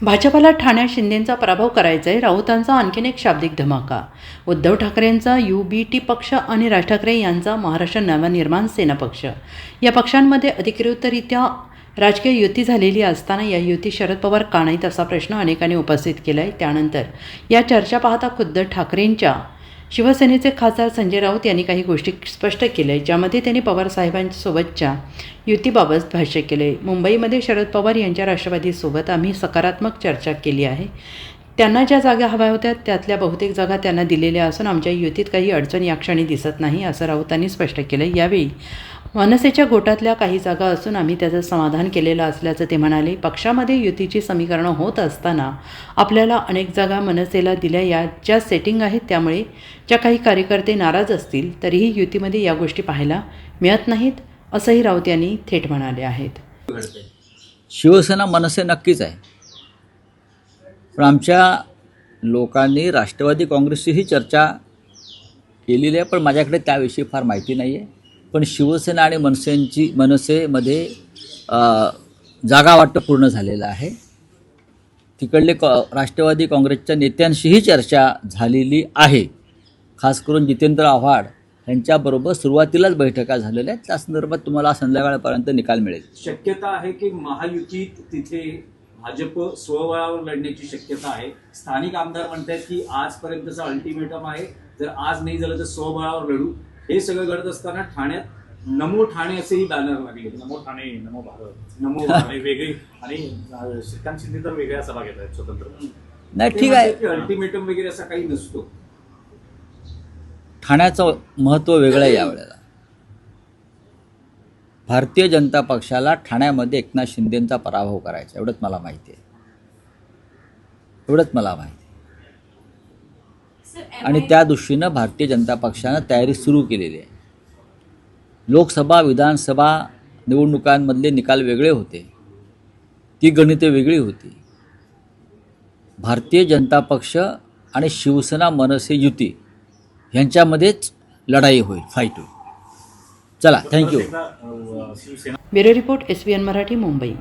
भाजपला ठाण्यात शिंदेंचा पराभव करायचा आहे. राऊतांचा आणखीन एक शाब्दिक धमाका. उद्धव ठाकरेंचा UBT पक्ष आणि राज ठाकरे यांचा महाराष्ट्र नवनिर्माण सेना पक्ष या पक्षांमध्ये अधिकृतरित्या राजकीय युती झालेली असताना या युती शरद पवार का नाहीत असा प्रश्न अनेकांनी उपस्थित केला आहे. त्यानंतर या चर्चा पाहता खुद्द ठाकरेंच्या शिवसेनेचे खासदार संजय राऊत यांनी काही गोष्टी स्पष्ट केल्या आहेत, ज्यामध्ये त्यांनी पवारसाहेबांसोबतच्या युतीबाबत भाष्य केले आहे. मुंबईमध्ये शरद पवार यांच्या राष्ट्रवादीसोबत आम्ही सकारात्मक चर्चा केली आहे. त्यांना ज्या जागा हव्या होत्या त्यातल्या बहुतेक जागा त्यांना दिलेल्या असून आमच्या युतीत काही अडचण या क्षणी दिसत नाही असं राऊतांनी स्पष्ट केलं. यावेळी मनसेच्या गोटातल्या काही जागा असून आम्ही त्याचं समाधान केलेलं असल्याचं ते म्हणाले. पक्षामध्ये युतीची समीकरणं होत असताना आपल्याला अनेक जागा मनसेला दिल्या या ज्या सेटिंग आहेत, त्यामुळे ज्या काही कार्यकर्ते नाराज असतील तरीही युतीमध्ये या गोष्टी पाहायला मिळत नाहीत असंही राऊत यांनी थेट म्हणाले आहेत. शिवसेना मनसे नक्कीच आहे, पण आमच्या लोकांनी राष्ट्रवादी काँग्रेसचीही चर्चा केलेली आहे, पण माझ्याकडे त्याविषयी फार माहिती नाही आहे. पण शिवसेना आणि मनसेमध्ये जागा वाटप पूर्ण झालेलं आहे. तिकडले राष्ट्रवादी काँग्रेसच्या नेत्यांशीही चर्चा झालेली आहे. खास करून जितेंद्र आव्हाड यांच्याबरोबर सुरुवातीलाच बैठका झालेल्या आहेत. त्या संदर्भात तुम्हाला संध्याकाळपर्यंत निकाल मिळेल. शक्यता आहे की महायुतीत तिथे भाजप स्वबळावर लढण्याची शक्यता आहे. स्थानिक आमदार म्हणतात की आजपर्यंतचा अल्टिमेटम आहे, जर आज नाही झालं तर स्वबळावर लढू. हे सगळं घडत असताना ठाण्यात नमो ठाणे असेही बॅनर लागले. नमो ठाणे, नमो भारत, नमो ठाणे वेगळी आणि श्रीकांत शिंदे तर वेगळ्या सभा घेत आहेत स्वतंत्र. नाही, ठीक आहे. अल्टिमेटम वगैरे असा काही नसतो. ठाण्याचं महत्त्व वेगळं आहे यावेळेला. भारतीय जनता पक्षाला ठाण्यामध्ये एकनाथ शिंदेंचा पराभव करायचा एवढंच मला माहिती आहे. आणि त्या दृष्टीनं भारतीय जनता पक्षानं तयारी सुरू केलेली आहे. लोकसभा विधानसभा निवडणुकांमधले निकाल वेगळे होते, ती गणिते वेगळी होती. भारतीय जनता पक्ष आणि शिवसेना मनसे युती यांच्यामध्येच लढाई होईल, फाईट होईल. चला, thank you. Bureau report SBN Marathi, Mumbai.